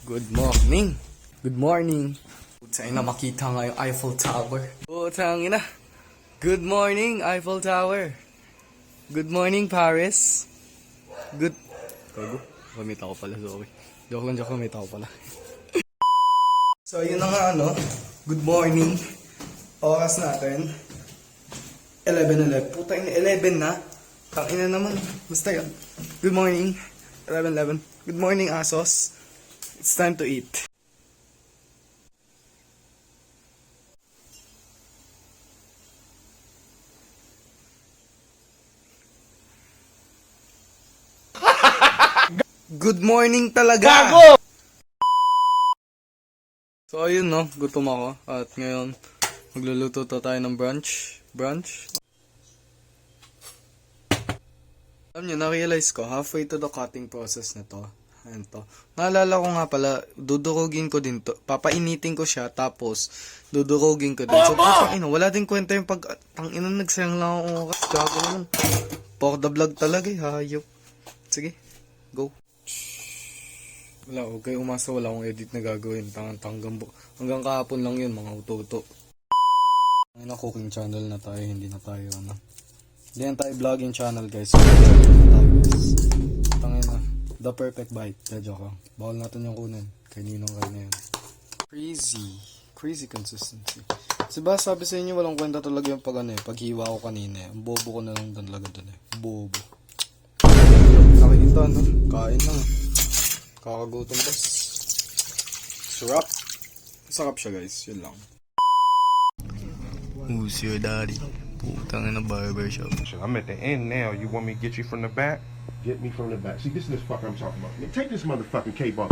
Good morning. Good morning. Putang ina, makita nga yung Eiffel Tower. Putang ina. Good morning, Eiffel Tower. Good morning, Paris. Good... Gago. May tao pala, sorry. Joke lang, may tao pala. So, yun na nga, Good morning. Oras natin. 11:11. Putang ina, 11 na. Tangina naman. Basta yun. Good morning. 11:11. Good morning, Asos. It's time to eat. Good morning talaga! Gago! So ayun gutom ako. At ngayon, magluluto tayo ng brunch. Alam nyo, na-realize ko, halfway to the cutting process na to. Ayan to. Naalala ko nga pala, dudurugin ko din to. Papainitin ko siya, tapos dudurugin ko din. So, wala din kwenta yung tangina, nagsayang lang akong oras. Gago naman. For the vlog talaga hayop. Sige, go. Wala, huwag kayo umasa, wala akong edit na gagawin. Hanggang kahapon lang yun, mga uto-uto. Ang cooking channel na tayo, hindi na tayo, Hindi na tayo vlogging channel, guys. So, tangin na. The perfect bite. Joke lang. Bawal natin yung kunin. Kaninong yun. Crazy consistency. Kasi ba sabi sa inyo, walang kwenta talaga yung paghiwa ko kanina. Ang bobo ko na lang talaga dun Bobo. Nakikita, Kain lang. Kakagutom, boss. Sarap siya, guys. Yun lang. Who's your daddy? Putang ina barbershop. I'm at the end now. You want me to get you from the back? Get me from the back. See, this is this fucker I'm talking about. Take this motherfucking cape off.